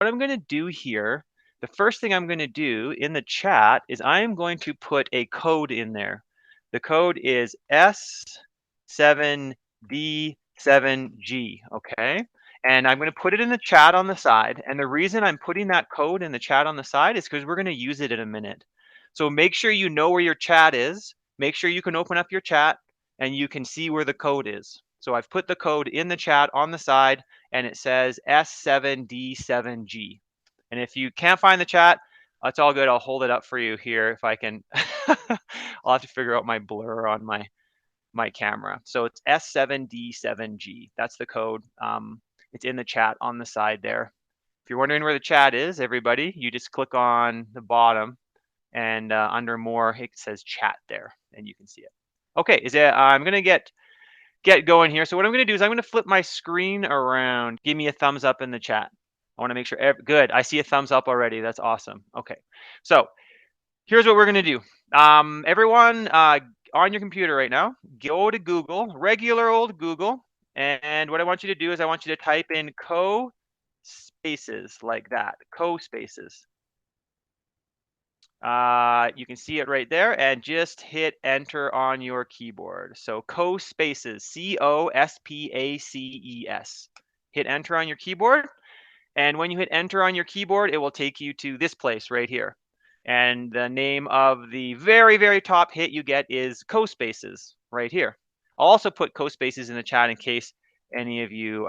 I'm going to do here, the first thing I'm going to do in the chat is I'm going to put a code in there. The code is S7D7G, okay? And I'm going to put it in the chat on the side. And the reason I'm putting that code in the chat on the side is because we're going to use it in a minute. So make sure you know where your chat is. Make sure you can open up your chat and you can see where the code is. So I've put the code in the chat on the side and it says S7D7G. And if you can't find the chat, it's all good. I'll hold it up for you here if I can. I'll have to figure out my blur on my camera. So it's S7D7G. That's the code. It's in the chat on the side there. If you're wondering where the chat is, everybody, you just click on the bottom and under more, it says chat there and you can see it. Okay, I'm gonna get going here. So what I'm gonna do is I'm gonna flip my screen around. Give me a thumbs up in the chat. I wanna make sure, good, I see a thumbs up already. That's awesome. Okay, so here's what we're gonna do. Everyone on your computer right now, go to Google, regular old Google, and what I want you to do is I want you to type in CoSpaces like that, CoSpaces. You can see it right there and just hit enter on your keyboard. So CoSpaces, CoSpaces. Hit enter on your keyboard. And when you hit enter on your keyboard, it will take you to this place right here. And the name of the very, very top hit you get is CoSpaces right here. I'll also put CoSpaces in the chat in case any of you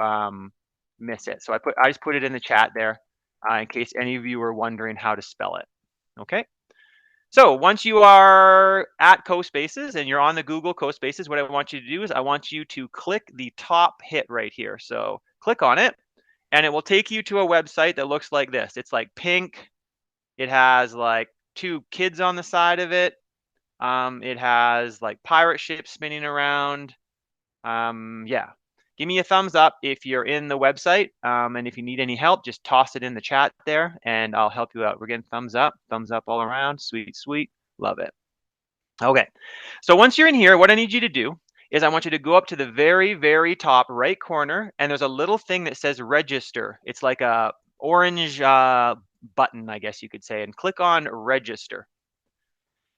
miss it. So I just put it in the chat there in case any of you were wondering how to spell it. Okay. So once you are at CoSpaces and you're on the Google CoSpaces, what I want you to do is I want you to click the top hit right here. So click on it and it will take you to a website that looks like this. It's like pink. It has like two kids on the side of it. It has like pirate ships spinning around. Yeah. Give me a thumbs up if you're in the website. And if you need any help, just toss it in the chat there and I'll help you out. We're getting thumbs up all around. Sweet, sweet. Love it. Okay. So once you're in here, what I need you to do is I want you to go up to the very, very top right corner and there's a little thing that says register. It's like a orange button, I guess you could say, and click on register.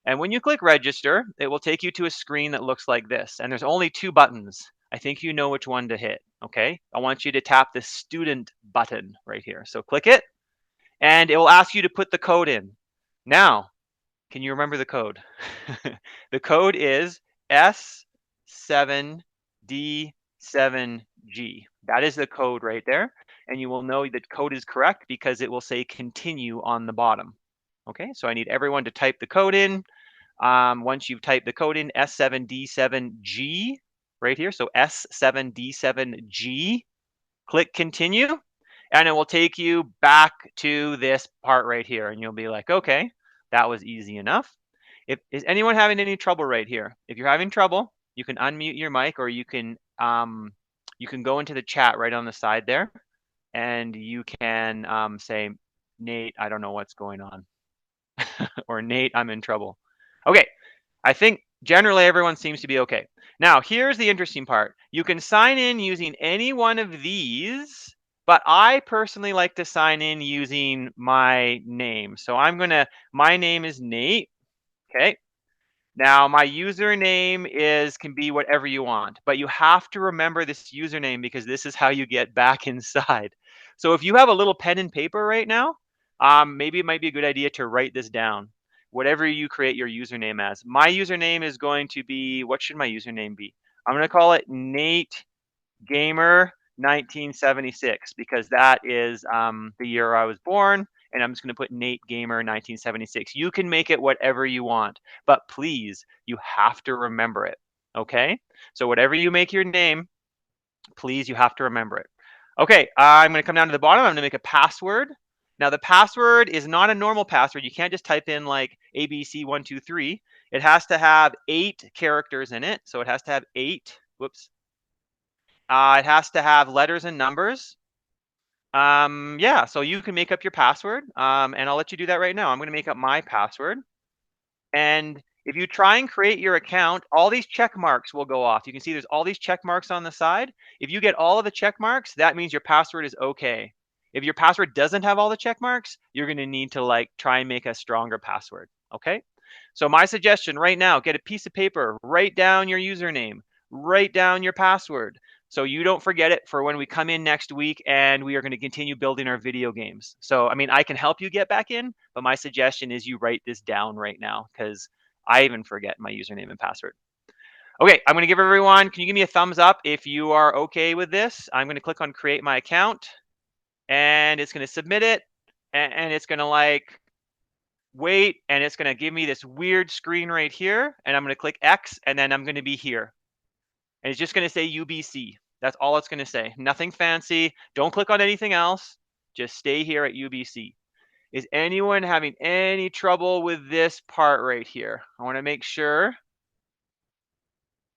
And when you click register, it will take you to a screen that looks like this. And there's only two buttons. I think you know which one to hit, okay? I want you to tap the student button right here. So click it, and it will ask you to put the code in. Now, can you remember the code? The code is S7D7G. That is the code right there. And you will know that code is correct because it will say continue on the bottom. Okay, so I need everyone to type the code in. Once you've typed the code in, S7D7G right here, so S7D7G, click continue, and it will take you back to this part right here, and you'll be like, okay, that was easy enough. Is anyone having any trouble right here? If you're having trouble, you can unmute your mic, or you can go into the chat right on the side there, and you can say, Nate, I don't know what's going on. Or Nate, I'm in trouble. Okay, I think generally everyone seems to be okay. Now, here's the interesting part. You can sign in using any one of these, but I personally like to sign in using my name. So my name is Nate, okay? Now, my username can be whatever you want, but you have to remember this username because this is how you get back inside. So if you have a little pen and paper right now, maybe it might be a good idea to write this down. Whatever you create your username as. My username is going to be, what should my username be? I'm going to call it Nate Gamer 1976 because that is the year I was born. And I'm just going to put Nate Gamer 1976. You can make it whatever you want, but please, you have to remember it. Okay? So whatever you make your name, please, you have to remember it. Okay, I'm going to come down to the bottom. I'm going to make a password. Now, the password is not a normal password. You can't just type in like ABC123. It has to have 8 characters in it. So it has to have 8. Whoops. It has to have letters and numbers. Yeah, so you can make up your password, and I'll let you do that right now. I'm going to make up my password. And if you try and create your account, all these check marks will go off. You can see there's all these check marks on the side. If you get all of the check marks, that means your password is okay. If your password doesn't have all the check marks, you're going to need to like try and make a stronger password. Okay. So my suggestion right now, get a piece of paper, write down your username, write down your password, so you don't forget it for when we come in next week and we are going to continue building our video games. So, I mean, I can help you get back in, but my suggestion is you write this down right now because I even forget my username and password. Okay, I'm going to give everyone, can you give me a thumbs up if you are okay with this? I'm going to click on create my account and it's going to submit it and it's going to like wait, and it's going to give me this weird screen right here, and I'm going to click X, and then I'm going to be here. And it's just going to say UBC. That's all it's going to say. Nothing fancy. Don't click on anything else. Just stay here at UBC. Is anyone having any trouble with this part right here? I want to make sure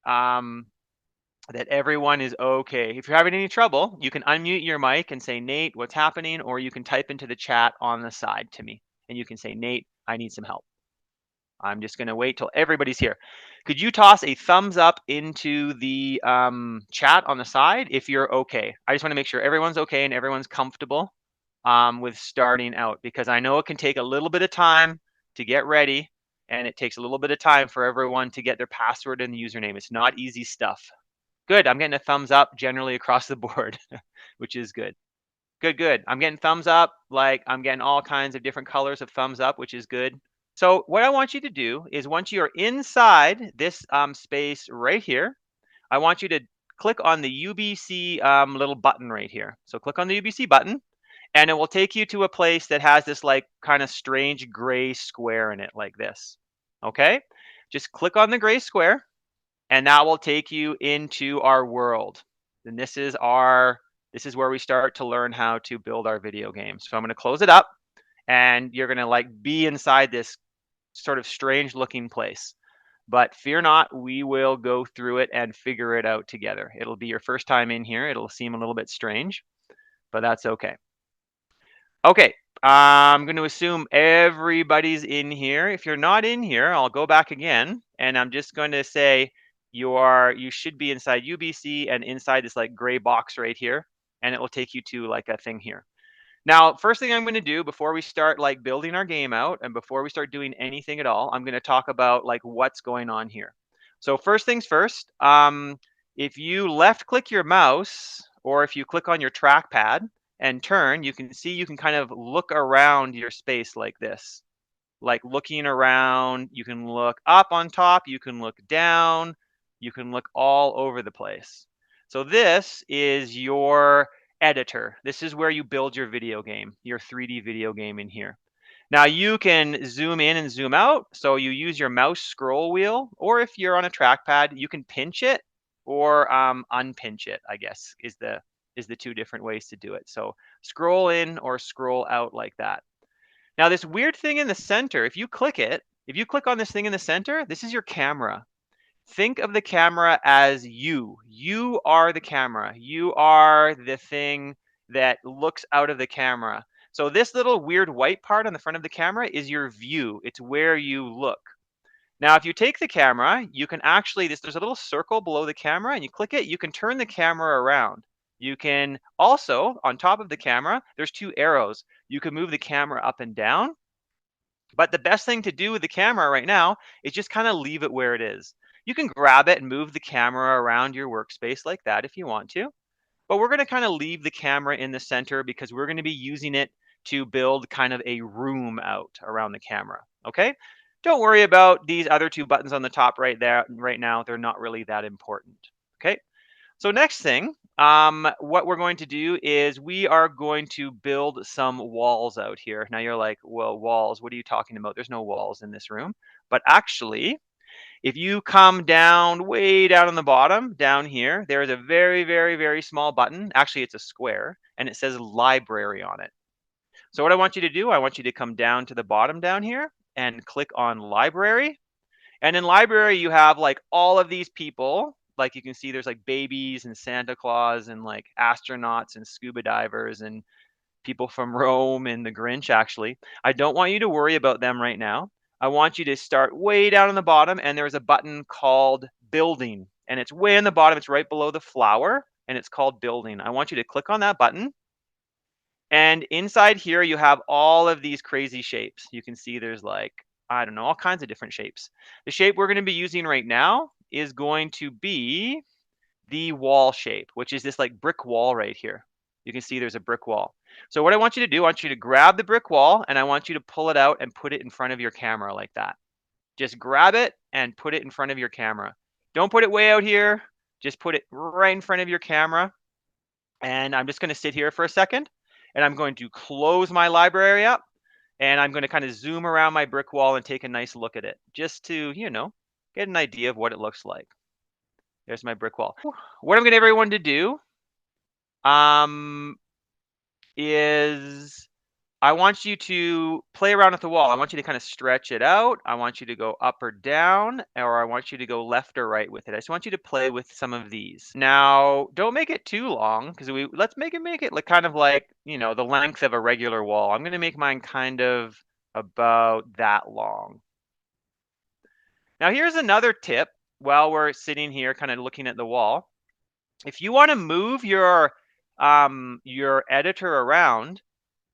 that everyone is okay. If you're having any trouble, you can unmute your mic and say, Nate, what's happening? Or you can type into the chat on the side to me. And you can say, Nate, I need some help. I'm just going to wait till everybody's here. Could you toss a thumbs up into the chat on the side if you're okay? I just want to make sure everyone's okay and everyone's comfortable with starting out, because I know it can take a little bit of time to get ready, and it takes a little bit of time for everyone to get their password and the username. It's not easy stuff. Good. I'm getting a thumbs up generally across the board, which is good. Good. I'm getting thumbs up. Like I'm getting all kinds of different colors of thumbs up, which is good. So what I want you to do is once you're inside this space right here, I want you to click on the UBC little button right here. So click on the UBC button and it will take you to a place that has this like kind of strange gray square in it like this. Okay, just click on the gray square and that will take you into our world. And this is where we start to learn how to build our video games. So I'm going to close it up and you're going to like be inside this sort of strange looking place. But fear not, we will go through it and figure it out together. It'll be your first time in here. It'll seem a little bit strange, but that's okay. Okay, I'm going to assume everybody's in here. If you're not in here, I'll go back again and I'm just going to say you should be inside UBC and inside this like gray box right here, and it will take you to like a thing here. Now, first thing I'm going to do before we start like building our game out and before we start doing anything at all, I'm going to talk about like what's going on here. So first things first, if you left click your mouse or if you click on your trackpad and turn, you can see you can kind of look around your space like this. Like looking around, you can look up on top, you can look down, you can look all over the place. So this is your editor. This is where you build your video game, your 3D video game in here. Now you can zoom in and zoom out. So you use your mouse scroll wheel, or if you're on a trackpad, you can pinch it or unpinch it, I guess, is the two different ways to do it. So scroll in or scroll out like that. Now this weird thing in the center, if you click on this thing in the center, this is your camera. Think of the camera as you. You are the camera. You are the thing that looks out of the camera. So this little weird white part on the front of the camera is your view. It's where you look. Now, if you take the camera, you can actually, there's a little circle below the camera and you click it, you can turn the camera around. You can also, on top of the camera, there's two arrows. You can move the camera up and down. But the best thing to do with the camera right now is just kind of leave it where it is. You can grab it and move the camera around your workspace like that if you want to. But we're going to kind of leave the camera in the center because we're going to be using it to build kind of a room out around the camera. Okay? Don't worry about these other two buttons on the top right there right now. They're not really that important. Okay? So next thing, what we're going to do is we are going to build some walls out here. Now you're like, well, walls, what are you talking about? There's no walls in this room. But actually, if you come down, way down on the bottom, down here, there is a very, very, very small button. Actually, it's a square, and it says library on it. So what I want you to do, I want you to come down to the bottom down here and click on library. And in library, you have like all of these people. Like you can see there's like babies and Santa Claus and like astronauts and scuba divers and people from Rome and the Grinch, actually. I don't want you to worry about them right now. I want you to start way down on the bottom, and there's a button called building. And it's way on the bottom. It's right below the flower, and it's called building. I want you to click on that button. And inside here, you have all of these crazy shapes. You can see there's like, I don't know, all kinds of different shapes. The shape we're going to be using right now is going to be the wall shape, which is this like brick wall right here. You can see there's a brick wall. So what I want you to do, I want you to grab the brick wall and I want you to pull it out and put it in front of your camera like that. Just grab it and put it in front of your camera. Don't put it way out here. Just put it right in front of your camera. And I'm just going to sit here for a second and I'm going to close my library up and I'm going to kind of zoom around my brick wall and take a nice look at it just to, you know, get an idea of what it looks like. There's my brick wall. What I'm going to get everyone to do is I want you to play around with the wall. I want you to kind of stretch it out. I want you to go up or down, or I want you to go left or right with it. I just want you to play with some of these. Now, don't make it too long because let's make it like kind of like, you know, the length of a regular wall. I'm going to make mine kind of about that long. Now, here's another tip while we're sitting here kind of looking at the wall. If you want to move your editor around,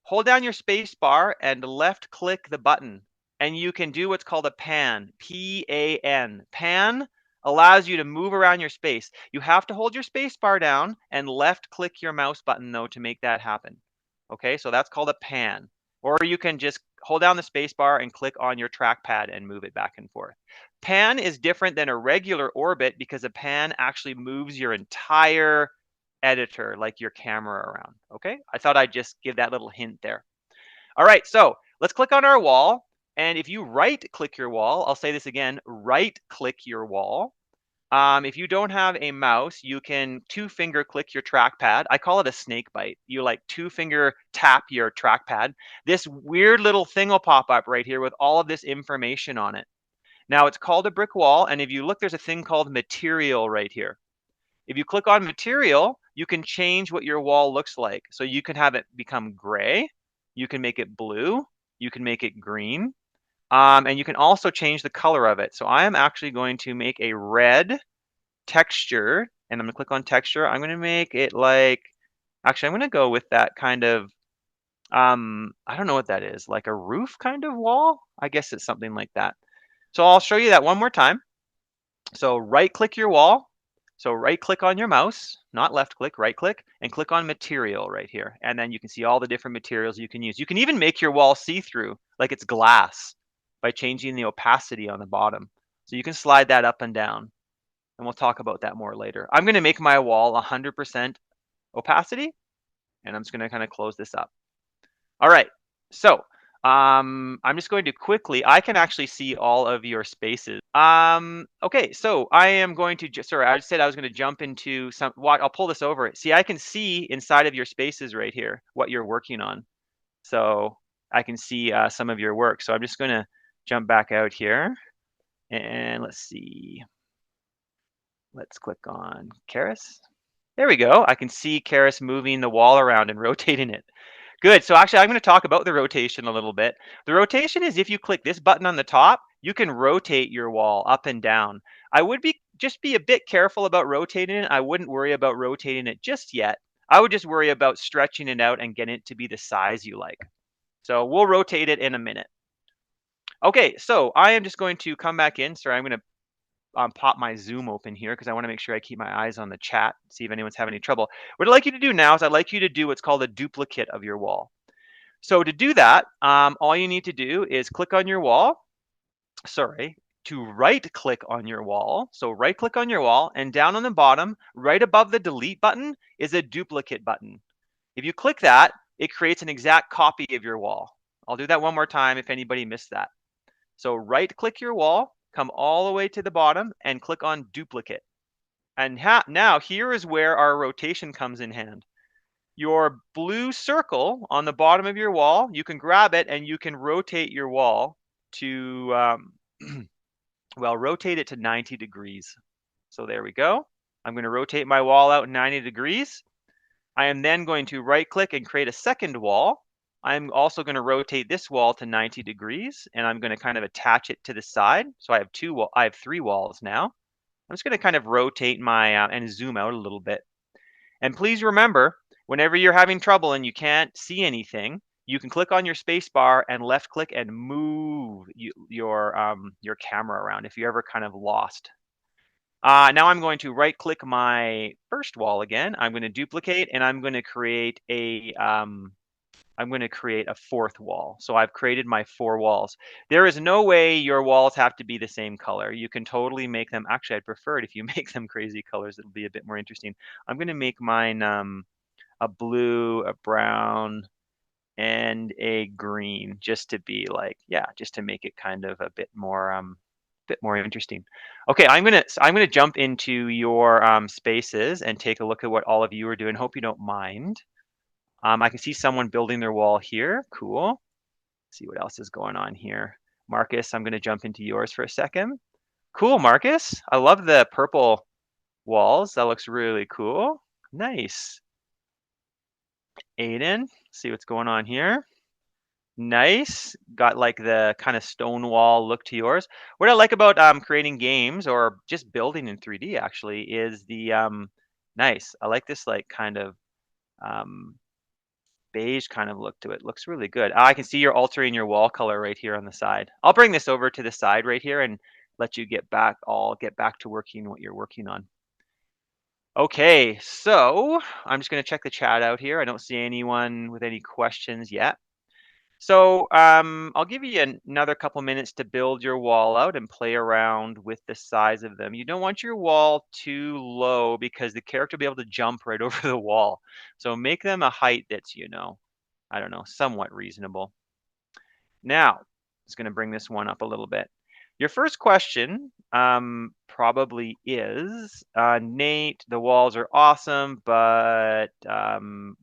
hold down your space bar and left click the button and you can do what's called a pan, P-A-N. Pan allows you to move around your space. You have to hold your space bar down and left click your mouse button though to make that happen. Okay, so that's called a pan. Or you can just hold down the space bar and click on your trackpad and move it back and forth. Pan is different than a regular orbit because a pan actually moves your entire editor, like your camera around, okay? I thought I'd just give that little hint there. All right, so let's click on our wall. And if you right click your wall, I'll say this again, right click your wall. If you don't have a mouse, you can 2-finger click your trackpad. I call it a snake bite. You like 2-finger tap your trackpad. This weird little thing will pop up right here with all of this information on it. Now it's called a brick wall. And if you look, there's a thing called material right here. If you click on material, you can change what your wall looks like. So you can have it become gray. You can make it blue. You can make it green. And you can also change the color of it. So I am actually going to make a red texture and I'm gonna click on texture. I'm gonna make it like, actually, I'm gonna go with that kind of, I don't know what that is, like a roof kind of wall? I guess it's something like that. So I'll show you that one more time. So right click your wall. So right click on your mouse, not left click, right click, and click on material right here. And then you can see all the different materials you can use. You can even make your wall see-through, like it's glass, by changing the opacity on the bottom. So you can slide that up and down. And we'll talk about that more later. I'm going to make my wall 100% opacity, and I'm just going to kind of close this up. All right, so I'm just going to quickly, I can actually see all of your spaces. Okay, so I am going to just, sorry, I said I was going to jump into some, I'll pull this over. See, I can see inside of your spaces right here, what you're working on. So I can see some of your work. So I'm just going to jump back out here and let's see. Let's click on Karis. There we go. I can see Karis moving the wall around and rotating it. Good. So actually, I'm going to talk about the rotation a little bit. The rotation is if you click this button on the top, you can rotate your wall up and down. I would just be a bit careful about rotating it. I wouldn't worry about rotating it just yet. I would just worry about stretching it out and getting it to be the size you like. So we'll rotate it in a minute. Okay, so I am just going to come back in. Sorry, I'm going to pop my Zoom open here because I want to make sure I keep my eyes on the chat, see if anyone's having any trouble. What I'd like you to do now is I'd like you to do what's called a duplicate of your wall. So to do that, all you need to do is click on your wall. Sorry, to right click on your wall. So right click on your wall and down on the bottom, right above the delete button is a duplicate button. If you click that, it creates an exact copy of your wall. I'll do that one more time if anybody missed that. So right click your wall, come all the way to the bottom and click on duplicate. And now here is where our rotation comes in hand. Your blue circle on the bottom of your wall, you can grab it and you can rotate your wall to, well, rotate it to 90 degrees. So there we go. I'm going to rotate my wall out 90 degrees. I am then going to right click and create a second wall. I'm also going to rotate this wall to 90 degrees and I'm going to kind of attach it to the side. So I have 3 walls now. I'm just going to kind of rotate my and zoom out a little bit. And please remember, Whenever you're having trouble and you can't see anything, you can click on your space bar and left click and move your camera around if you're ever kind of lost. Now I'm going to right click my first wall again. I'm going to duplicate and I'm going to create a fourth wall. So I've created my 4 walls. There is no way your walls have to be the same color. You can totally make them, actually I'd prefer it if you make them crazy colors. It'll be a bit more interesting. I'm going to make mine a blue, a brown, and a green, just to be like, yeah, just to make it kind of a bit more interesting. Okay, I'm gonna jump into your spaces and take a look at what all of you are doing. Hope you don't mind. I can see someone building their wall here. Cool. Let's see what else is going on here. Marcus, I'm gonna jump into yours for a second. Cool, Marcus. I love the purple walls. That looks really cool. Nice. Aiden, see what's going on here. Nice. Got like the kind of stone wall look to yours. What I like about creating games or just building in 3D actually is the nice. I like this like kind of um, beige kind of look to it. Looks really good. I can see you're altering your wall color right here on the side. I'll bring this over to the side right here and let you get back to working what you're working on. Okay, so I'm just going to check the chat out here. I don't see anyone with any questions yet. So I'll give you another couple minutes to build your wall out and play around with the size of them. You don't want your wall too low because the character will be able to jump right over the wall. So make them a height that's, I don't know, somewhat reasonable. Now, I'm just going to bring this one up a little bit. Your first question probably is, Nate, the walls are awesome, but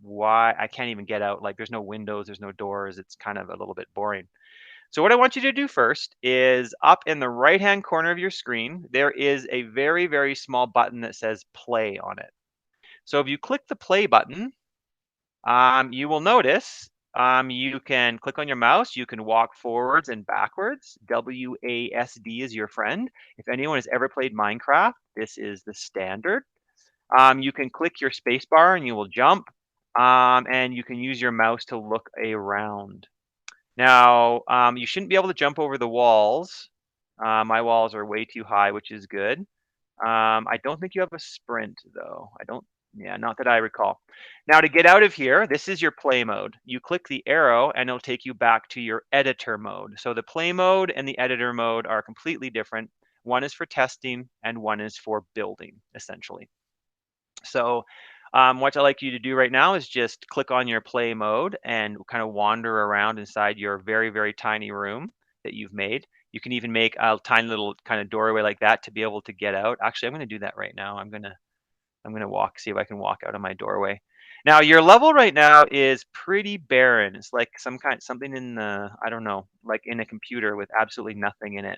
why? I can't even get out. Like there's no windows, there's no doors. It's kind of a little bit boring. So what I want you to do first is up in the right-hand corner of your screen, there is a very, very small button that says play on it. So if you click the play button, you will notice you can click on your mouse, you can walk forwards and backwards. WASD is your friend. If anyone has ever played Minecraft, this is the standard. You can click your space bar and you will jump, and you can use your mouse to look around. Now, you shouldn't be able to jump over the walls. My walls are way too high, which is good. I don't think you have a sprint though. Yeah, not that I recall. Now to get out of here, this is your play mode. You click the arrow and it'll take you back to your editor mode. So the play mode and the editor mode are completely different. One is for testing and one is for building, essentially. So what I'd like you to do right now is just click on your play mode and kind of wander around inside your very, very tiny room that you've made. You can even make a tiny little kind of doorway like that to be able to get out. Actually, I'm going to do that right now. I'm going to see if I can walk out of my doorway. Now, your level right now is pretty barren. It's like something in the, I don't know, like in a computer with absolutely nothing in it.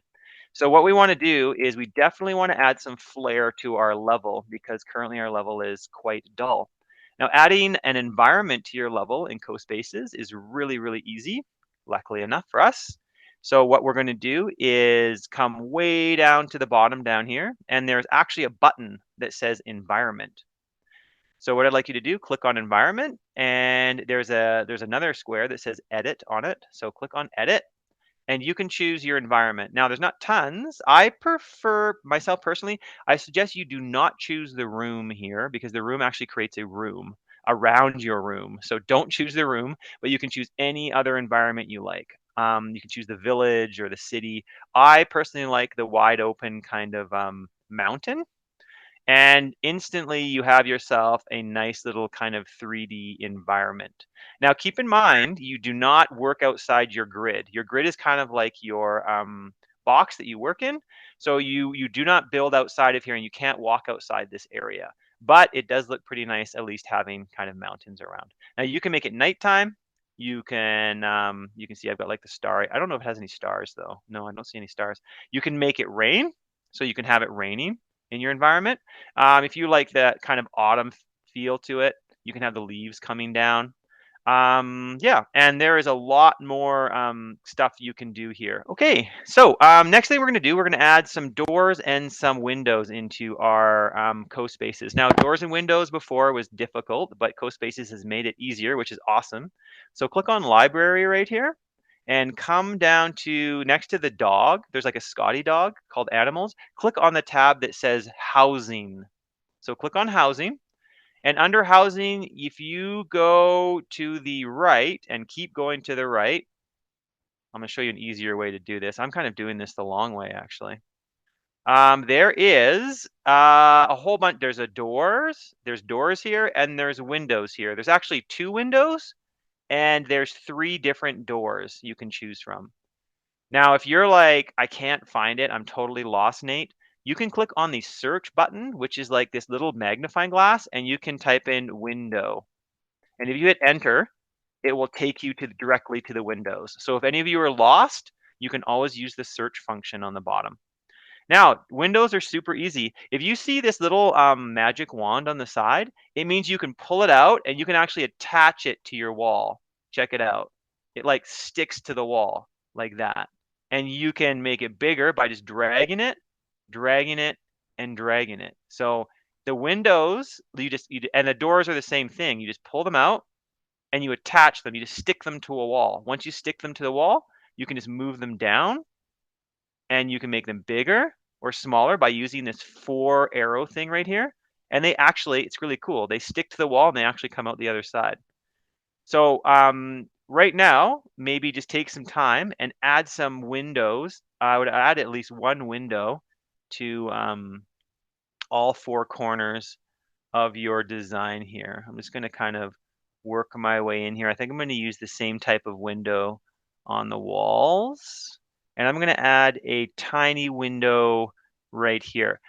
So what we want to do is we definitely want to add some flair to our level because currently our level is quite dull. Now, adding an environment to your level in CoSpaces is really, really easy, luckily enough for us. So what we're going to do is come way down to the bottom down here, and there's actually a button that says environment. So what I'd like you to do, click on environment, and there's another square that says edit on it. So click on edit, and you can choose your environment. Now, there's not tons. I prefer, myself personally, I suggest you do not choose the room here because the room actually creates a room around your room. So don't choose the room, but you can choose any other environment you like. You can choose the village or the city. I personally like the wide open kind of mountain. And instantly you have yourself a nice little kind of 3D environment. Now, keep in mind, you do not work outside your grid. Your grid is kind of like your box that you work in. So you do not build outside of here and you can't walk outside this area. But it does look pretty nice, at least having kind of mountains around. Now, you can make it nighttime. You can see I've got like the star. I don't know if it has any stars though. No, I don't see any stars. You can make it rain. So you can have it raining in your environment. If you like that kind of autumn feel to it, you can have the leaves coming down. Yeah, and there is a lot more stuff you can do here. Okay, so next thing we're going to do, we're going to add some doors and some windows into our CoSpaces. Now, doors and windows before was difficult, but CoSpaces has made it easier, which is awesome. So click on Library right here and come down to next to the dog. There's like a Scotty dog called Animals. Click on the tab that says Housing. So click on Housing. And under housing, if you go to the right and keep going to the right, I'm going to show you an easier way to do this. I'm kind of doing this the long way, actually. There is a whole bunch. There's doors here, and there's windows here. There's actually 2 windows, and there's 3 different doors you can choose from. Now, if you're like, I can't find it, I'm totally lost, Nate, you can click on the search button, which is like this little magnifying glass, and you can type in window. And if you hit enter, it will take you directly to the windows. So if any of you are lost, you can always use the search function on the bottom. Now, windows are super easy. If you see this little magic wand on the side, it means you can pull it out and you can actually attach it to your wall. Check it out. It like sticks to the wall like that. And you can make it bigger by just dragging it, and dragging it. So the windows, and the doors are the same thing. You just pull them out and you attach them. You just stick them to a wall. Once you stick them to the wall, you can just move them down and you can make them bigger or smaller by using this 4 arrow thing right here. And they actually, it's really cool. They stick to the wall and they actually come out the other side. So right now, maybe just take some time and add some windows. I would add at least 1 window to all 4 corners of your design here. I'm just going to kind of work my way in here. I think I'm going to use the same type of window on the walls. And I'm going to add a tiny window right here.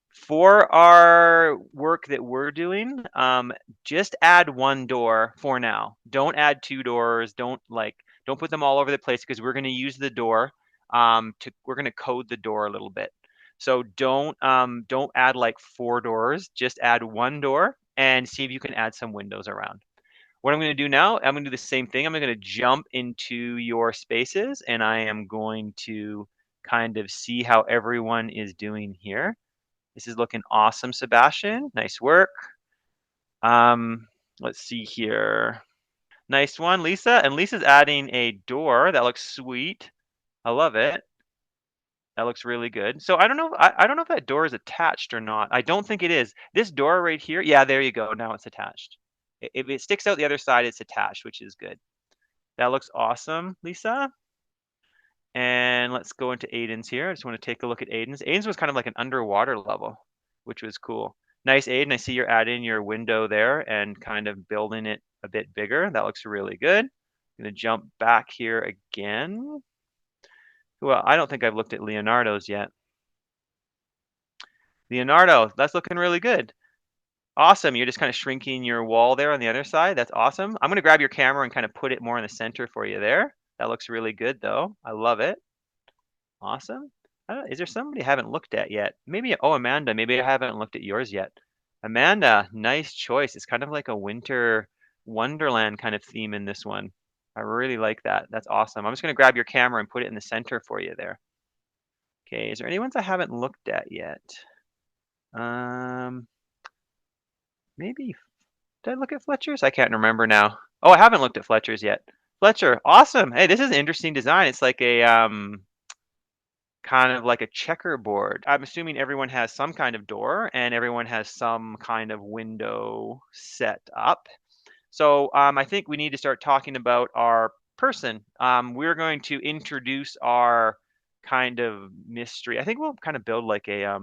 For our work that we're doing, just add 1 door for now. Don't add 2 doors. Don't put them all over the place because we're going to use the door. We're going to code the door a little bit. So don't add like 4 doors. Just add 1 door and see if you can add some windows around. What I'm going to do now, I'm going to do the same thing. I'm going to jump into your spaces and I am going to kind of see how everyone is doing here. This is looking awesome, Sebastian. Nice work. Let's see here. Nice one, Lisa. And Lisa's adding a door. That looks sweet. I love it. That looks really good. So I don't know. I don't know if that door is attached or not. I don't think it is. This door right here. Yeah, there you go. Now it's attached. If it sticks out the other side, it's attached, which is good. That looks awesome, Lisa. And let's go into Aiden's here. I just want to take a look at Aiden's. Aiden's was kind of like an underwater level, which was cool. Nice, Aiden. I see you're adding your window there and kind of building it a bit bigger. That looks really good. I'm going to jump back here again. Well, I don't think I've looked at Leonardo's yet. Leonardo, that's looking really good. Awesome. You're just kind of shrinking your wall there on the other side. That's awesome. I'm going to grab your camera and kind of put it more in the center for you there. That looks really good, though. I love it. Awesome. Is there somebody I haven't looked at yet? Maybe, oh, Amanda, maybe I haven't looked at yours yet. Amanda, nice choice. It's kind of like a winter wonderland kind of theme in this one. I really like that. That's awesome. I'm just going to grab your camera and put it in the center for you there. Okay, is there any ones I haven't looked at yet? Maybe, did I look at Fletcher's? I can't remember now. Oh, I haven't looked at Fletcher's yet. Fletcher, awesome. Hey, this is an interesting design. It's like a kind of like a checkerboard. I'm assuming everyone has some kind of door and everyone has some kind of window set up. So I think we need to start talking about our person. We're going to introduce our kind of mystery. I think we'll kind of build like a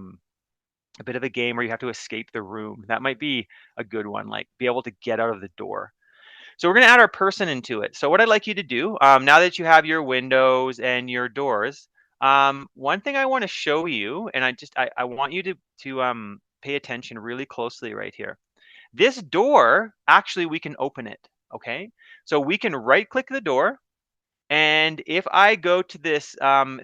bit of a game where you have to escape the room. That might be a good one, like be able to get out of the door. So we're going to add our person into it. So what I'd like you to do, now that you have your windows and your doors, one thing I want to show you, and I want you to pay attention really closely right here. This door, actually, we can open it, okay? So we can right-click the door, and if I go to this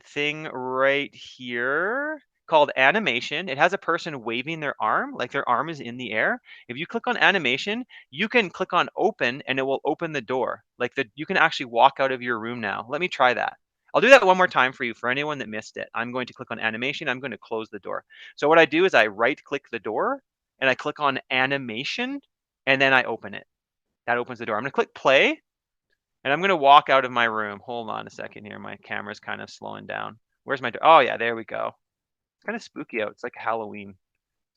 thing right here, called animation. It has a person waving their arm, like their arm is in the air. If you click on animation, you can click on open and it will open the door. Like you can actually walk out of your room now. Let me try that. I'll do that one more time for you for anyone that missed it. I'm going to click on animation. I'm going to close the door. So what I do is I right click the door and I click on animation and then I open it. That opens the door. I'm going to click play and I'm going to walk out of my room. Hold on a second here. My camera's kind of slowing down. Where's my door? Oh yeah, there we go. It's kind of spooky out. It's like Halloween.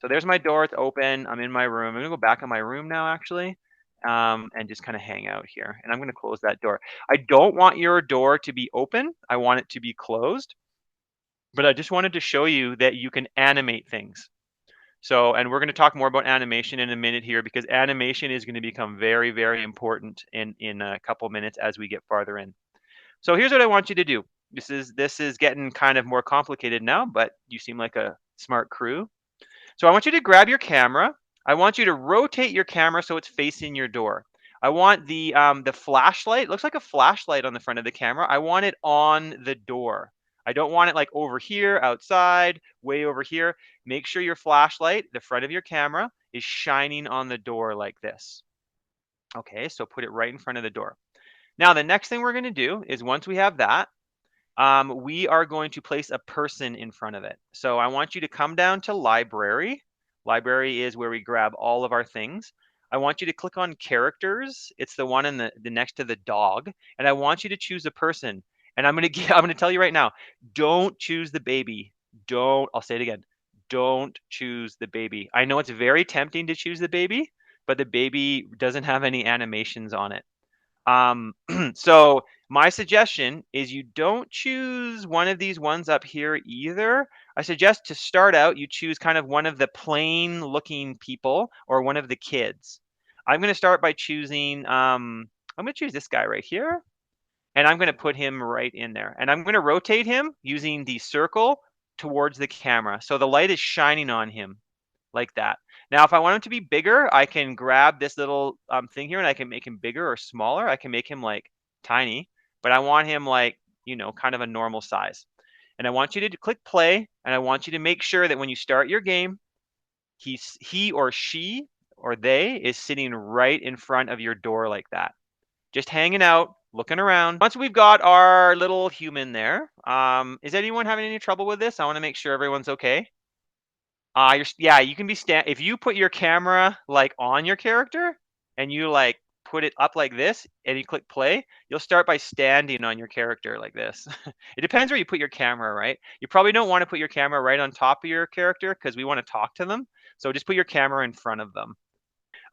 So there's my door. It's open. I'm in my room. I'm going to go back in my room now, actually, and just kind of hang out here. And I'm going to close that door. I don't want your door to be open. I want it to be closed. But I just wanted to show you that you can animate things. So, and we're going to talk more about animation in a minute here because animation is going to become very, very important in a couple minutes as we get farther in. So here's what I want you to do. This is getting kind of more complicated now, but you seem like a smart crew. So I want you to grab your camera. I want you to rotate your camera so it's facing your door. I want the flashlight. It looks like a flashlight on the front of the camera. I want it on the door. I don't want it like over here, outside, way over here. Make sure your flashlight, the front of your camera, is shining on the door like this. Okay, so put it right in front of the door. Now, the next thing we're going to do is once we have that, we are going to place a person in front of it. So I want you to come down to library. Library is where we grab all of our things. I want you to click on characters. It's the one in the next to the dog. And I want you to choose a person. And I'm going to tell you right now, don't choose the baby. I'll say it again. Don't choose the baby. I know it's very tempting to choose the baby, but the baby doesn't have any animations on it. So my suggestion is you don't choose one of these ones up here either. I suggest to start out, you choose kind of one of the plain looking people or one of the kids. I'm going to start by choosing, I'm going to choose this guy right here. And I'm going to put him right in there. And I'm going to rotate him using the circle towards the camera. So the light is shining on him like that. Now, if I want him to be bigger, I can grab this little thing here and I can make him bigger or smaller. I can make him like tiny, but I want him like, you know, kind of a normal size. And I want you to click play and I want you to make sure that when you start your game, he or she or they is sitting right in front of your door like that. Just hanging out, looking around. Once we've got our little human there, is anyone having any trouble with this? I want to make sure everyone's okay. Yeah, you can be if you put your camera like on your character and you like put it up like this and you click play, you'll start by standing on your character like this. It depends where you put your camera, right? You probably don't want to put your camera right on top of your character because we want to talk to them. So just put your camera in front of them.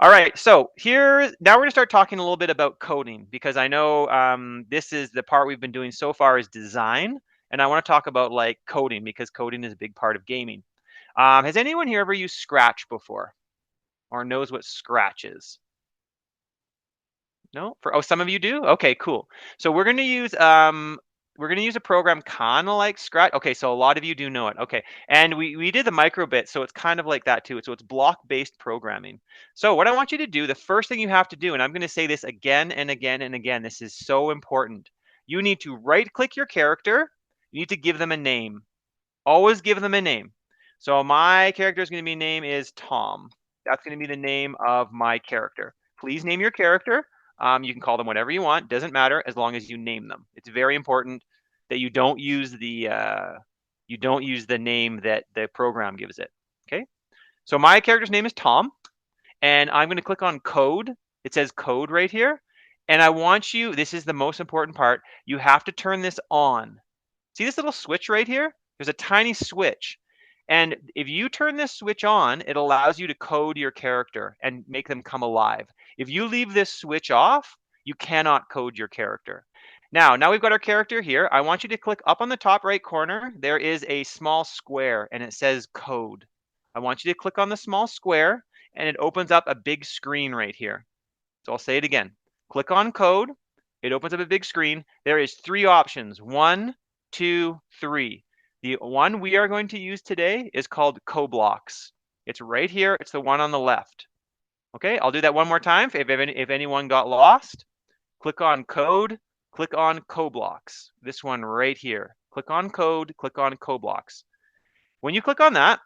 All right, so now we're gonna start talking a little bit about coding because I know this is the part we've been doing so far is design, and I want to talk about like coding because coding is a big part of gaming. Has anyone here ever used Scratch before or knows what Scratch is? No? Some of you do? Okay, cool. So we're going to use a program kind of like Scratch. Okay, so a lot of you do know it. Okay. And we did the microbit, so it's kind of like that too. So it's block-based programming. So what I want you to do, the first thing you have to do, and I'm going to say this again and again and again, this is so important. You need to right-click your character. You need to give them a name. Always give them a name. So my character's going to be name is Tom. That's going to be the name of my character. Please name your character. You can call them whatever you want. Doesn't matter as long as you name them. It's very important that you don't use the name that the program gives it. Okay. So my character's name is Tom, and I'm going to click on code. It says code right here, and I want you. This is the most important part. You have to turn this on. See this little switch right here? There's a tiny switch. And if you turn this switch on, it allows you to code your character and make them come alive. If you leave this switch off, you cannot code your character. Now we've got our character here. I want you to click up on the top right corner. There is a small square and it says code. I want you to click on the small square and it opens up a big screen right here. So I'll say it again. Click on code. It opens up a big screen. There is 3 options. 1, 2, 3. The one we are going to use today is called CoBlocks. It's right here. It's the one on the left. Okay, I'll do that one more time. If anyone got lost, click on code, click on CoBlocks. This one right here. Click on code, click on CoBlocks. When you click on that,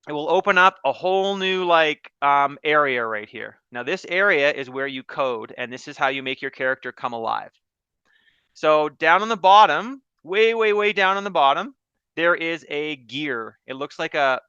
it will open up a whole new area right here. Now this area is where you code, and this is how you make your character come alive. So down on the bottom, way down on the bottom, there is a gear. It looks like a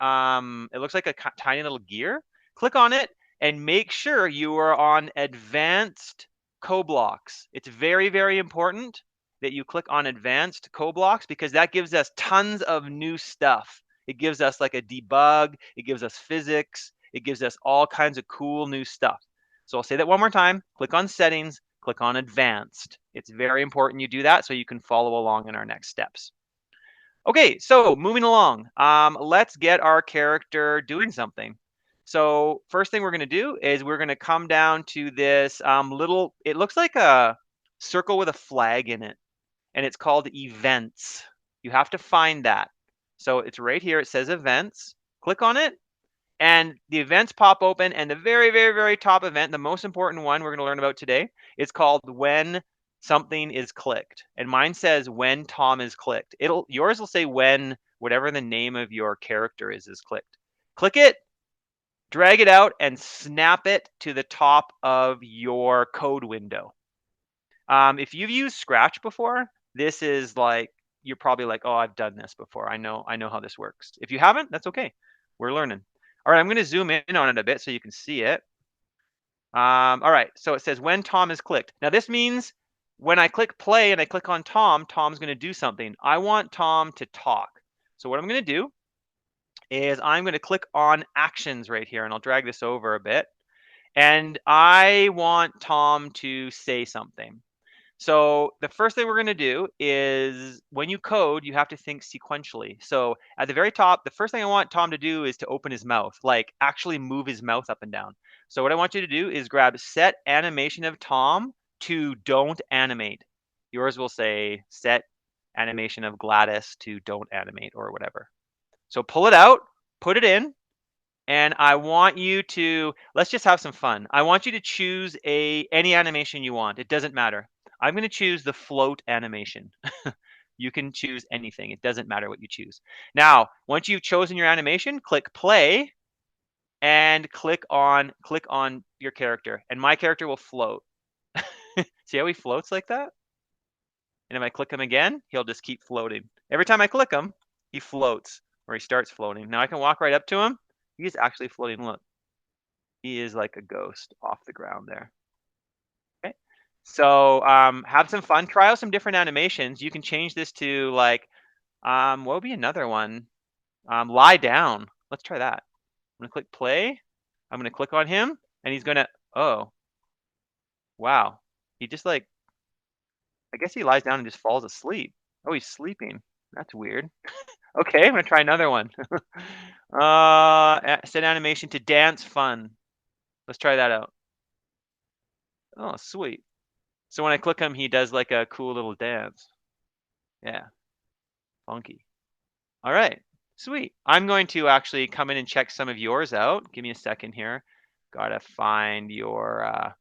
tiny little gear. Click on it and make sure you are on advanced co-blocks. It's very important that you click on advanced co-blocks because that gives us tons of new stuff. It gives us like a debug, it gives us physics, it gives us all kinds of cool new stuff. So I'll say that one more time. Click on settings, click on advanced. It's very important you do that so you can follow along in our next steps. Okay, so moving along, let's get our character doing something. So first thing we're going to do is we're going to come down to this little, it looks like a circle with a flag in it, and it's called events. You have to find that. So it's right here. It says events. Click on it, and the events pop open, and the very top event, the most important one we're going to learn about today, is called when something is clicked. And mine says when Tom is clicked. Yours will say when whatever the name of your character is clicked. Click it, drag it out, and snap it to the top of your code window. If you've used Scratch before, this is like, you're probably like, oh, I've done this before. I know how this works. If you haven't, that's okay. We're learning. All right, I'm going to zoom in on it a bit so you can see it. All right, so it says when Tom is clicked. Now this means when I click play and I click on Tom, Tom's going to do something. I want Tom to talk. So what I'm going to do is I'm going to click on actions right here, and I'll drag this over a bit. And I want Tom to say something. So the first thing we're going to do is when you code, you have to think sequentially. So at the very top, the first thing I want Tom to do is to open his mouth, like actually move his mouth up and down. So what I want you to do is grab set animation of Tom to don't animate. Yours will say set animation of Gladys to don't animate or whatever. So pull it out, put it in, and I want you to, let's just have some fun. I want you to choose any animation you want. It doesn't matter. I'm going to choose the float animation. You can choose anything. It doesn't matter what you choose. Now, once you've chosen your animation, click play and click on your character. And my character will float. See how he floats like that? And if I click him again, he'll just keep floating. Every time I click him, he floats or he starts floating. Now I can walk right up to him. He's actually floating. Look, he is like a ghost off the ground there. Okay. So have some fun. Try out some different animations. You can change this to like, what would be another one? Lie down. Let's try that. I'm gonna click play. I'm gonna click on him, and he's gonna. Oh, wow. He just like, I guess he lies down and just falls asleep. Oh, he's sleeping. That's weird. Okay, I'm gonna try another one. Set animation to dance fun. Let's try that out. Oh, sweet. So when I click him, he does like a cool little dance. Yeah, funky. All right, sweet. I'm going to actually come in and check some of yours out. Give me a second here. Gotta find your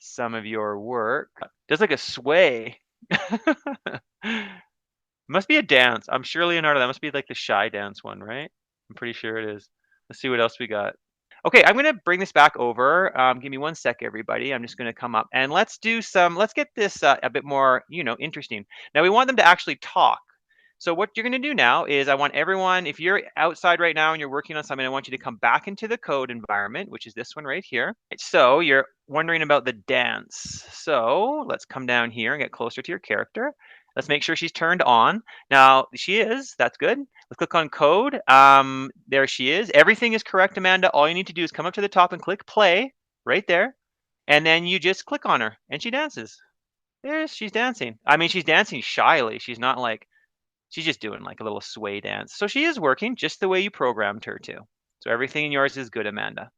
some of your work. Does like a sway. Must be a dance. I'm sure, Leonardo, that must be like the shy dance one, right? I'm pretty sure it is. Let's see what else we got. Okay, I'm gonna bring this back over. Give me one sec, everybody. I'm just gonna come up and let's get this a bit more, interesting. Now we want them to actually talk. So what you're gonna do now is I want everyone, if you're outside right now and you're working on something, I want you to come back into the code environment, which is this one right here. So you're wondering about the dance. So let's come down here and get closer to your character. Let's make sure she's turned on. Now she is, that's good. Let's click on code. There she is. Everything is correct, Amanda. All you need to do is come up to the top and click play right there. And then you just click on her and she dances. There, she's dancing. I mean, she's dancing shyly. She's not like, she's just doing like a little sway dance. So she is working just the way you programmed her to. So everything in yours is good, Amanda.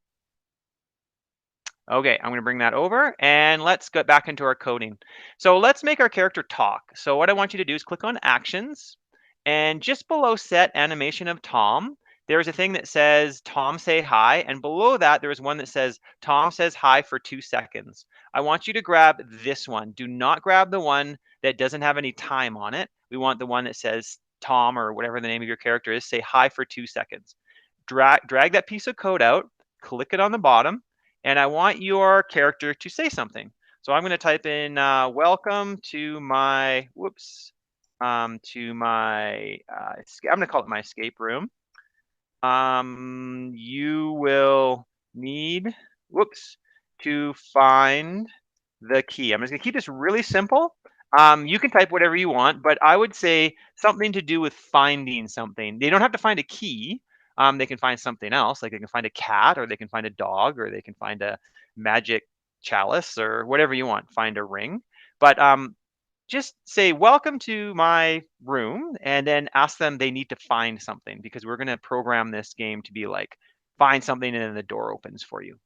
Okay, I'm going to bring that over and let's get back into our coding. So let's make our character talk. So what I want you to do is click on actions, and just below set animation of Tom, there's a thing that says Tom say hi, and below that there is one that says Tom says hi for 2 seconds. I want you to grab this one. Do not grab the one that doesn't have any time on it. We want the one that says Tom or whatever the name of your character is, say hi for 2 seconds. Drag that piece of code out, click it on the bottom, and I want your character to say something. So I'm going to type in welcome to my, I'm going to call it my escape room. You will need, to find the key. I'm just going to keep this really simple. You can type whatever you want, but I would say something to do with finding something. They don't have to find a key. They can find something else, like they can find a cat, or they can find a dog, or they can find a magic chalice, or whatever you want. Find a ring. But just say, welcome to my room, and then ask them they need to find something, because we're going to program this game to be like, find something and then the door opens for you.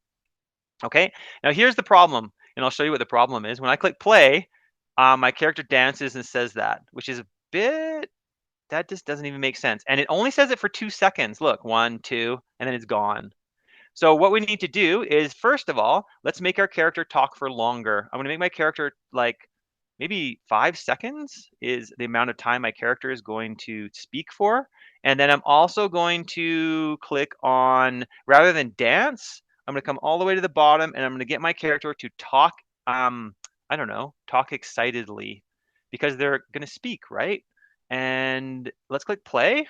Okay, now here's the problem, and I'll show you what the problem is. When I click play, my character dances and says that, which is a bit, that just doesn't even make sense. And it only says it for 2 seconds. Look, 1, 2, and then it's gone. So what we need to do is, first of all, let's make our character talk for longer. I'm going to make my character like maybe 5 seconds is the amount of time my character is going to speak for. And then I'm also going to click on, rather than dance, I'm going to come all the way to the bottom, and I'm going to get my character to talk, I don't know, talk excitedly, because they're going to speak, right? And let's click play.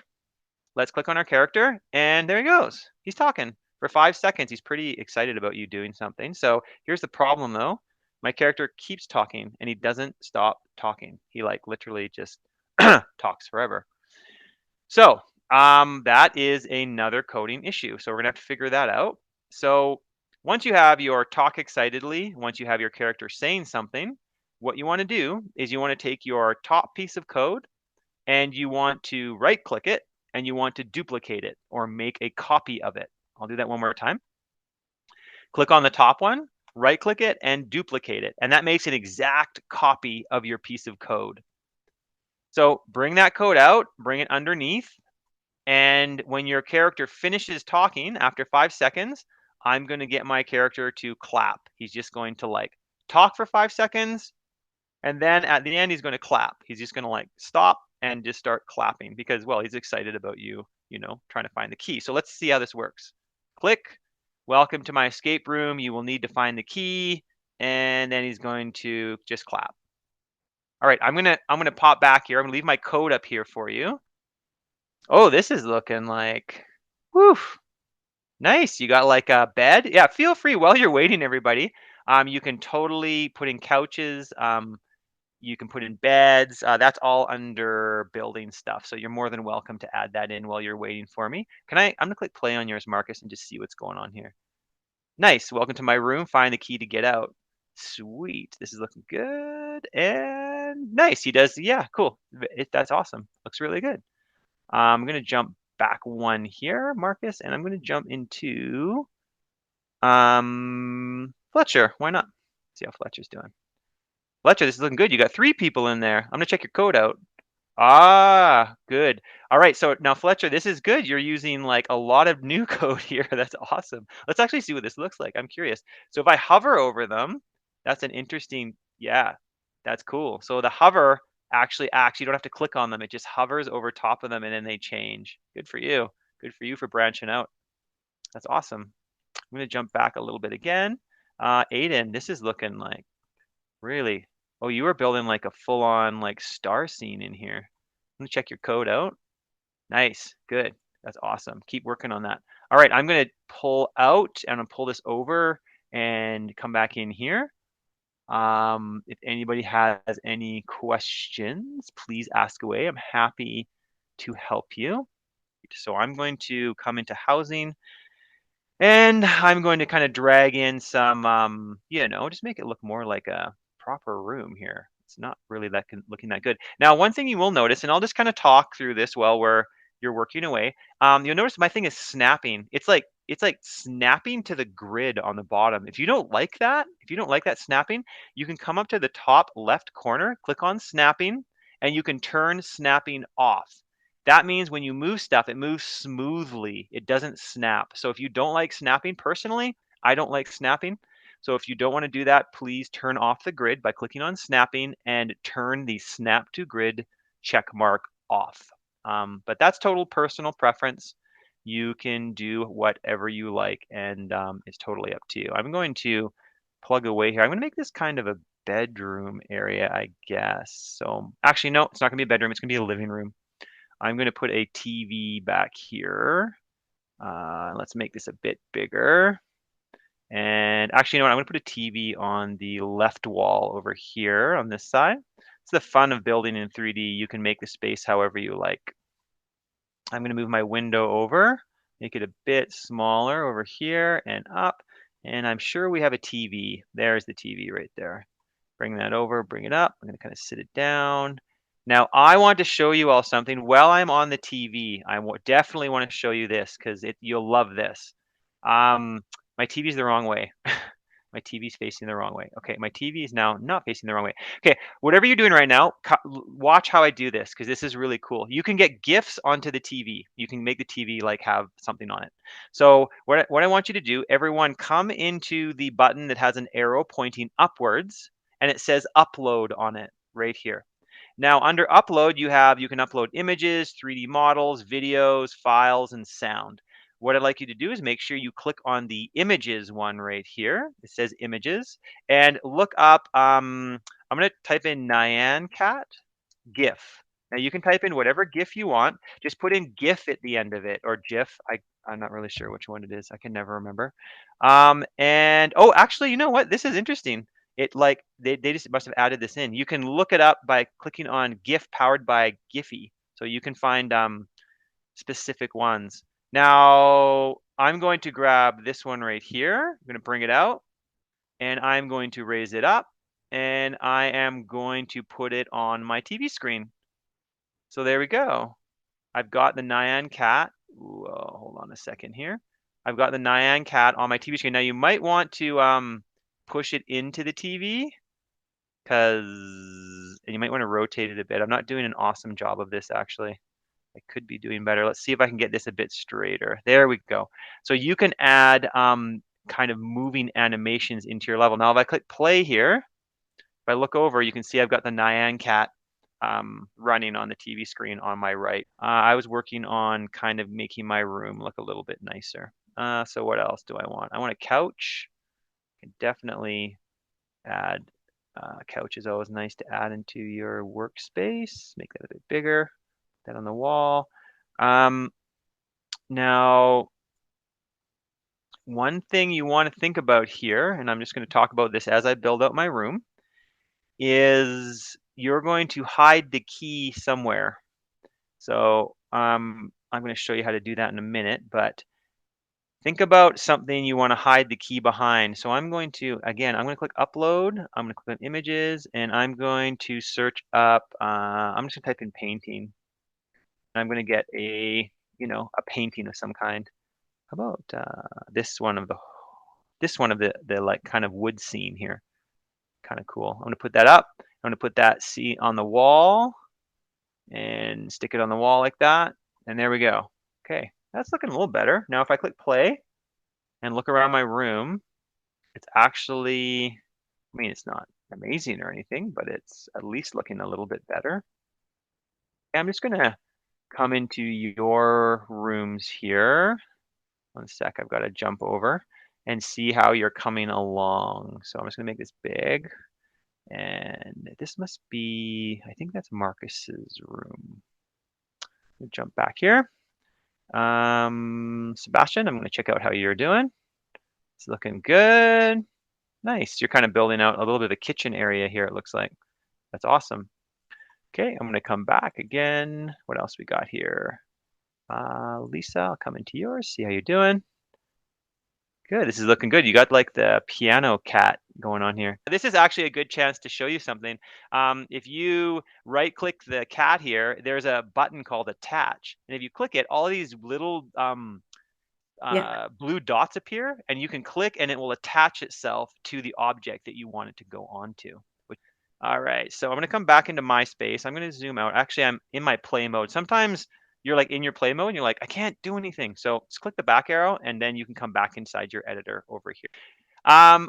Let's click on our character, and there he goes. He's talking for 5 seconds. He's pretty excited about you doing something. So here's the problem though. My character keeps talking and he doesn't stop talking. He like literally just talks forever. So that is another coding issue. So we're gonna have to figure that out. So once you have your talk excitedly, once you have your character saying something, what you want to do is you want to take your top piece of code and you want to right click it and you want to duplicate it or make a copy of it. I'll do that one more time. Click on the top one, right click it and duplicate it. And that makes an exact copy of your piece of code. So bring that code out, bring it underneath. And when your character finishes talking after 5 seconds, I'm going to get my character to clap. He's just going to like talk for 5 seconds. And then at the end, he's going to clap. He's just going to like stop and just start clapping because, well, he's excited about you, trying to find the key. So let's see how this works. Click. Welcome to my escape room. You will need to find the key. And then he's going to just clap. All right, I'm gonna pop back here. I'm gonna leave my code up here for you. Oh, this is looking like, woof, nice. You got like a bed. Yeah, feel free while you're waiting, everybody. You can totally put in couches. You can put in beds. That's all under building stuff. So you're more than welcome to add that in while you're waiting for me. I'm gonna click play on yours, Marcus, and just see what's going on here. Nice. Welcome to my room. Find the key to get out. Sweet. This is looking good. And nice. He does. Yeah, cool. That's awesome. Looks really good. I'm gonna jump back one here, Marcus, and I'm gonna jump into Fletcher. Why not? See how Fletcher's doing. Fletcher, this is looking good. You got 3 people in there. I'm gonna check your code out. Ah, good. All right, so now Fletcher, this is good. You're using like a lot of new code here. That's awesome. Let's actually see what this looks like. I'm curious. So if I hover over them, that's an interesting, yeah, that's cool. So the hover actually acts, you don't have to click on them. It just hovers over top of them and then they change. Good for you. Good for you for branching out. That's awesome. I'm gonna jump back a little bit again. Aiden, this is looking like really, oh, you were building like a full-on like star scene in here. Let me check your code out. Nice, good. That's awesome. Keep working on that. All right, I'm gonna pull out and I'm gonna pull this over and come back in here. If anybody has any questions, please ask away. I'm happy to help you. So I'm going to come into housing and I'm going to kind of drag in some, just make it look more like a proper room here. It's not really looking that good. Now, one thing you will notice, and I'll just kind of talk through this while you're working away. You'll notice my thing is snapping. It's like snapping to the grid on the bottom. If you don't like that snapping, you can come up to the top left corner, click on snapping, and you can turn snapping off. That means when you move stuff, it moves smoothly. It doesn't snap. So if you don't like snapping, personally, I don't like snapping. So if you don't want to do that, please turn off the grid by clicking on snapping and turn the snap to grid check mark off. But that's total personal preference. You can do whatever you like, and it's totally up to you. I'm going to plug away here. I'm going to make this kind of a bedroom area, I guess. So actually, no, it's not going to be a bedroom. It's going to be a living room. I'm going to put a TV back here. Let's make this a bit bigger. And actually, you know what? I'm going to put a TV on the left wall over here on this side. It's the fun of building in 3D. You can make the space however you like. I'm going to move my window over, make it a bit smaller over here and up. And I'm sure we have a TV. There's the TV right there. Bring that over, bring it up. I'm going to kind of sit it down. Now, I want to show you all something. While I'm on the TV, I definitely want to show you this because you'll love this. My TV's the wrong way. My TV's facing the wrong way. Okay, my TV is now not facing the wrong way. Okay, whatever you're doing right now, watch how I do this because this is really cool. You can get GIFs onto the TV. You can make the TV like have something on it. So what I want you to do, everyone come into the button that has an arrow pointing upwards and it says upload on it right here. Now under upload, you can upload images, 3D models, videos, files, and sound. What I'd like you to do is make sure you click on the images one right here. It says images and look up, I'm going to type in Nyan Cat GIF. Now you can type in whatever GIF you want. Just put in GIF at the end of it or GIF. I'm not really sure which one it is. I can never remember. And oh, actually, you know what? This is interesting. It like they just must have added this in. You can look it up by clicking on GIF powered by Giphy. So you can find specific ones. Now I'm going to grab this one right here. I'm going to bring it out and I'm going to raise it up and I am going to put it on my TV screen. So there we go. I've got the Nyan Cat. Whoa, hold on a second here. I've got the Nyan Cat on my TV screen. Now you might want to push it into the TV and you might want to rotate it a bit. I'm not doing an awesome job of this actually. I could be doing better. Let's see if I can get this a bit straighter. There we go. So you can add kind of moving animations into your level. Now if I click play here, if I look over, you can see I've got the Nyan Cat running on the TV screen on my right. I was working on kind of making my room look a little bit nicer. So what else do I want? I want a couch. I can definitely add a couch is always nice to add into your workspace. Make that a bit bigger. Put that on the wall. Now, one thing you want to think about here, and I'm just going to talk about this as I build out my room, is you're going to hide the key somewhere. So I'm going to show you how to do that in a minute, but think about something you want to hide the key behind. So I'm going to click upload. I'm going to click on images and I'm going to search up, I'm just going to type in painting. I'm going to get a painting of some kind. How about this one of the like kind of wood scene here. Kind of cool. I'm going to put that up. I'm going to put that scene on the wall and stick it on the wall like that. And there we go. Okay, that's looking a little better. Now if I click play and look around my room, it's actually, I mean, it's not amazing or anything, but it's at least looking a little bit better. Okay, I'm just going to come into your rooms here. One sec, I've got to jump over and see how you're coming along. So I'm just going to make this big. And this must be, I think that's Marcus's room. Jump back here. Sebastian, I'm going to check out how you're doing. It's looking good. Nice. You're kind of building out a little bit of a kitchen area here, it looks like. That's awesome. Okay, I'm going to come back again. What else we got here? Lisa, I'll come into yours, see how you're doing. Good, this is looking good. You got like the piano cat going on here. This is actually a good chance to show you something. If you right click the cat here, there's a button called attach. And if you click it, all these little blue dots appear and you can click and it will attach itself to the object that you want it to go onto. All right, so I'm gonna come back into my space. I'm gonna zoom out. Actually, I'm in my play mode. Sometimes you're like in your play mode and you're like, I can't do anything. So just click the back arrow and then you can come back inside your editor over here.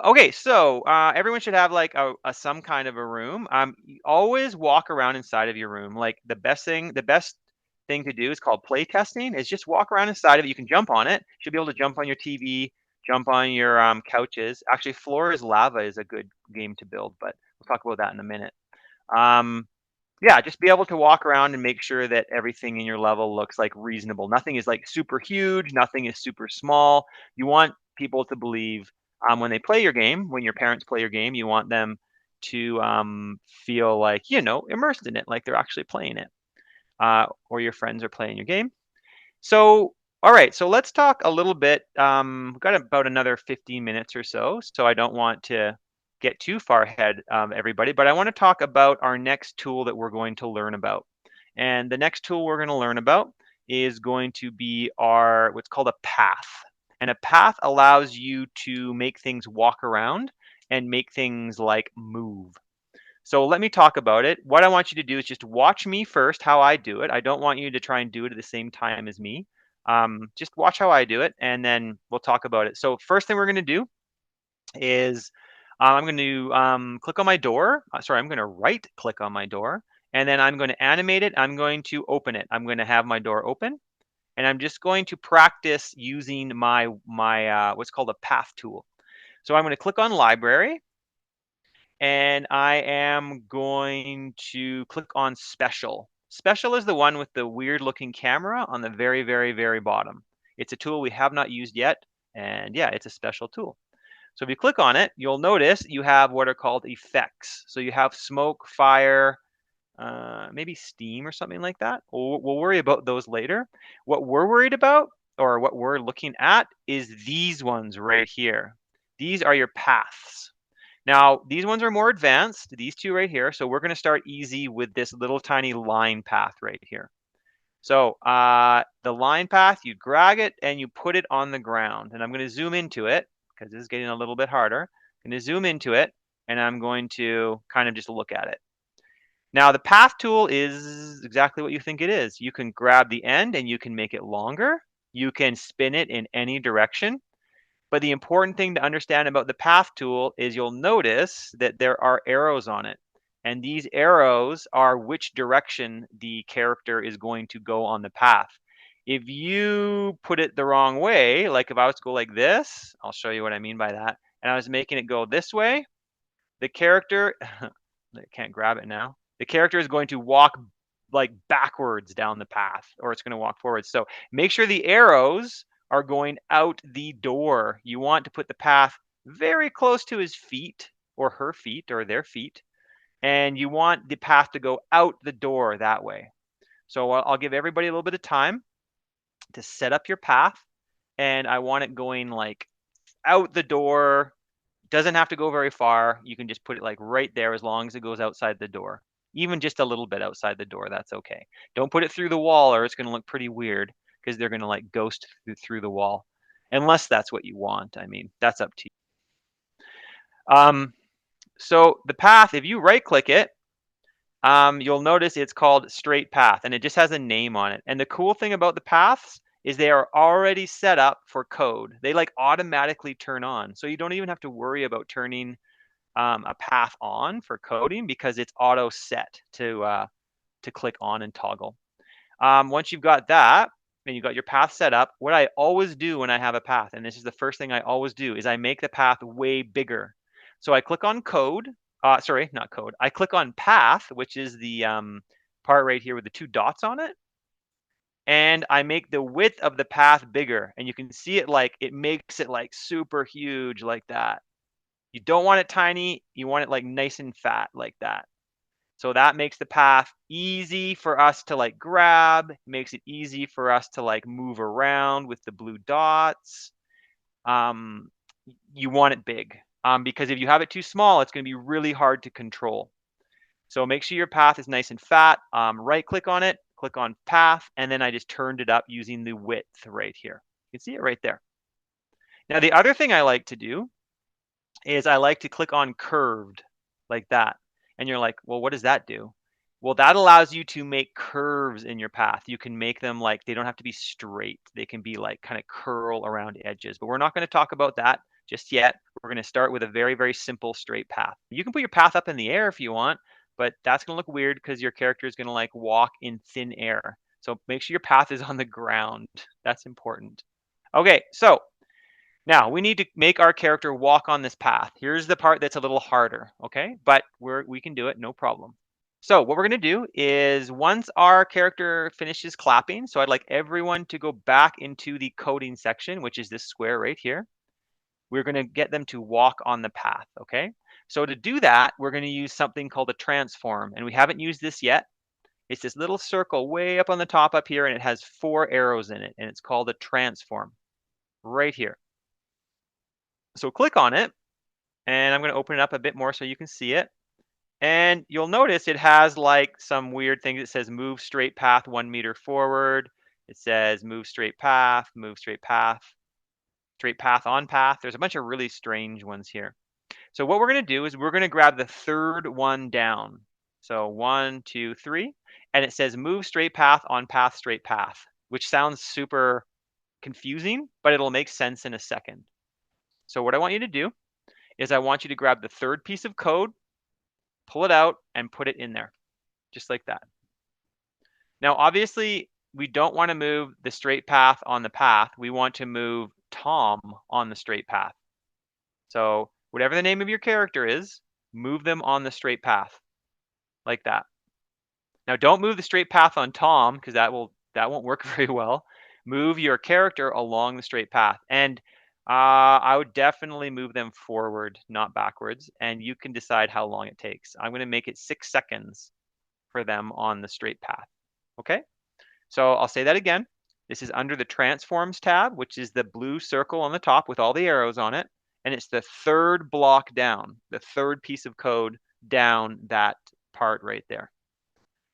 Okay, so everyone should have like some kind of a room. You always walk around inside of your room. Like the best thing to do is called play testing, is just walk around inside of it. You can jump on it. You should be able to jump on your TV, jump on your couches. Actually, Floor is Lava is a good game to build, but we'll talk about that in a minute. Yeah, just be able to walk around and make sure that everything in your level looks like reasonable. Nothing is like super huge. Nothing is super small. You want people to believe when they play your game, when your parents play your game, you want them to feel like, you know, immersed in it, like they're actually playing it, or your friends are playing your game. So, all right, so let's talk a little bit. We've got about another 15 minutes or so, so I don't want to get too far ahead of everybody, but I want to talk about our next tool that we're going to learn about. And the next tool we're going to learn about is going to be our what's called a path. And a path allows you to make things walk around and make things like move. So let me talk about it. What I want you to do is just watch me first, how I do it. I don't want you to try and do it at the same time as me. Just watch how I do it, and then we'll talk about it. So first thing we're going to do is I'm going to click on my door. Sorry, I'm going to right click on my door, and then I'm going to animate it. I'm going to open it. I'm going to have my door open, and I'm just going to practice using my what's called a path tool. So I'm going to click on library, and I am going to click on special. Special is the one with the weird looking camera on the very, very, very bottom. It's a tool we have not used yet, and yeah, it's a special tool. So if you click on it, you'll notice you have what are called effects. So you have smoke, fire, maybe steam or something like that. We'll worry about those later. What we're worried about, or what we're looking at, is these ones right here. These are your paths. Now, these ones are more advanced, these two right here. So we're going to start easy with this little tiny line path right here. So the line path, you drag it and you put it on the ground. And I'm going to zoom into it because this is getting a little bit harder. I'm going to zoom into it and I'm going to kind of just look at it. Now, the path tool is exactly what you think it is. You can grab the end and you can make it longer. You can spin it in any direction. But the important thing to understand about the path tool is you'll notice that there are arrows on it. And these arrows are which direction the character is going to go on the path. If you put it the wrong way, like if I was to go like this, I'll show you what I mean by that, and I was making it go this way, the character, I can't grab it now, the character is going to walk like backwards down the path, or it's going to walk forwards. So make sure the arrows are going out the door. You want to put the path very close to his feet or her feet or their feet, and you want the path to go out the door that way. So I'll give everybody a little bit of time to set up your path, and I want it going like out the door. Doesn't have to go very far. You can just put it like right there as long as it goes outside the door. Even just a little bit outside the door, that's okay. Don't put it through the wall or it's going to look pretty weird because they're going to like ghost through the wall. Unless that's what you want. I mean, that's up to you. So the path, if you right click it, you'll notice it's called straight path and it just has a name on it. And the cool thing about the paths is they are already set up for code. They like automatically turn on. So you don't even have to worry about turning a path on for coding because it's auto set to click on and toggle. Once you've got that and you've got your path set up, what I always do when I have a path, and this is the first thing I always do, is I make the path way bigger. So I click on code. Sorry, not code. I click on path, which is the part right here with the two dots on it. And I make the width of the path bigger. And you can see it like, it makes it like super huge like that. You don't want it tiny. You want it like nice and fat like that. So that makes the path easy for us to like grab, makes it easy for us to like move around with the blue dots. You want it big because if you have it too small, it's going to be really hard to control. So make sure your path is nice and fat. Right click on it, click on path, and then I just turned it up using the width right here. You can see it right there. Now, the other thing I like to do is I like to click on curved like that. And you're like, well, what does that do? Well, that allows you to make curves in your path. You can make them like, they don't have to be straight. They can be like kind of curl around edges, but we're not going to talk about that just yet. We're going to start with a very, very simple straight path. You can put your path up in the air if you want, but that's going to look weird because your character is going to like walk in thin air. So make sure your path is on the ground. That's important. Okay, so now we need to make our character walk on this path. Here's the part that's a little harder, okay? But we can do it, no problem. So what we're gonna do is once our character finishes clapping, so I'd like everyone to go back into the coding section, which is this square right here. We're gonna get them to walk on the path, okay? So to do that, we're gonna use something called a transform, and we haven't used this yet. It's this little circle way up on the top up here, and it has 4 arrows in it, and it's called a transform right here. So click on it, and I'm gonna open it up a bit more so you can see it. And you'll notice it has like some weird thing that says move straight path 1 meter forward. It says move straight path on path. There's a bunch of really strange ones here. So what we're gonna do is we're gonna grab the third one down. So 1, 2, 3, and it says move straight path on path straight path, which sounds super confusing, but it'll make sense in a second. So what I want you to do is I want you to grab the third piece of code, pull it out, and put it in there, just like that. Now, obviously, we don't want to move the straight path on the path. We want to move Tom on the straight path. So whatever the name of your character is, move them on the straight path, like that. Now, don't move the straight path on Tom, because that won't work very well. Move your character along the straight path. And I would definitely move them forward, not backwards. And you can decide how long it takes. I'm going to make it 6 seconds for them on the straight path. Okay, so I'll say that again. This is under the Transforms tab, which is the blue circle on the top with all the arrows on it. And it's the third block down, the third piece of code down that part right there.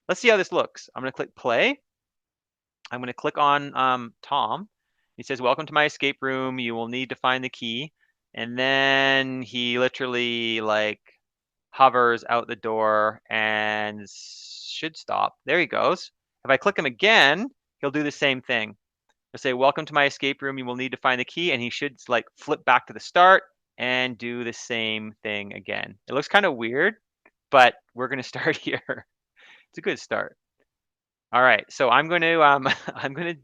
Let's see how this looks. I'm going to click play. I'm going to click on Tom. He says, welcome to my escape room. You will need to find the key. And then he literally like hovers out the door and should stop. There he goes. If I click him again, he'll do the same thing. He'll say, welcome to my escape room. You will need to find the key. And he should like flip back to the start and do the same thing again. It looks kind of weird, but we're going to start here. It's a good start. All right, so I'm going to I'm going to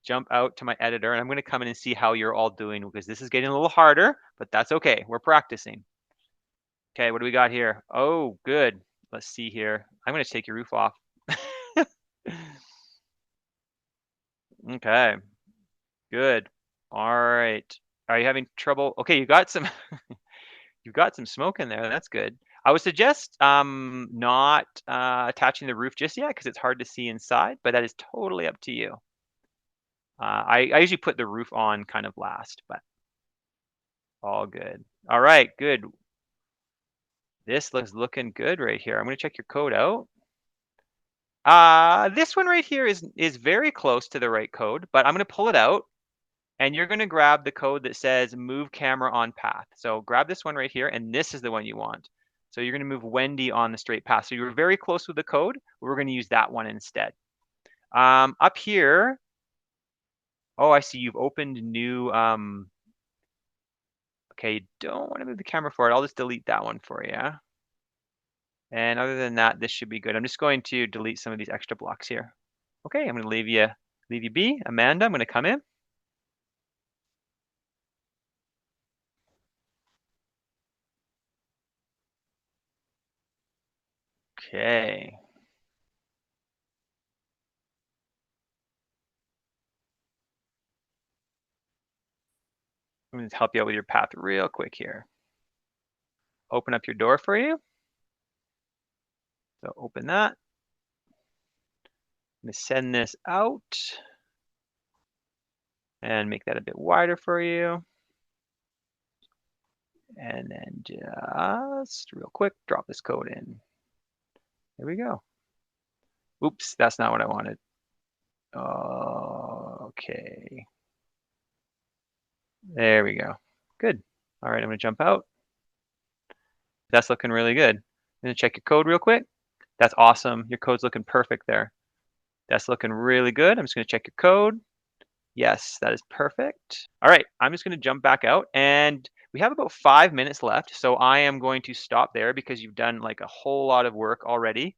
jump out to my editor and I'm going to come in and see how you're all doing because this is getting a little harder, but that's okay. We're practicing. Okay, what do we got here? Oh, good. Let's see here. I'm going to take your roof off. Okay, good. All right. Are you having trouble? Okay, you got some you've got some smoke in there. That's good. I would suggest not attaching the roof just yet because it's hard to see inside, but that is totally up to you. I usually put the roof on kind of last, but all good. All right, good. This looks looking good right here. I'm going to check your code out. This one right here is very close to the right code, but I'm going to pull it out and you're going to grab the code that says move camera on path. So grab this one right here and this is the one you want. So you're going to move Wendy on the straight path. So you were very close with the code. We're going to use that one instead. Up here, oh, I see you've opened new, okay, you don't want to move the camera forward. I'll just delete that one for you. And other than that, this should be good. I'm just going to delete some of these extra blocks here. Okay, I'm going to leave you be. Amanda, I'm going to come in. Okay. I'm going to help you out with your path real quick here. Open up your door for you. So open that. I'm going to send this out and make that a bit wider for you. And then just real quick, drop this code in. There we go. Oops, that's not what I wanted. Okay. There we go. Good. All right, I'm going to jump out. That's looking really good. I'm going to check your code real quick. That's awesome. Your code's looking perfect there. That's looking really good. I'm just going to check your code. Yes, that is perfect. All right, I'm just going to jump back out and we have about 5 minutes left. So I am going to stop there because you've done like a whole lot of work already.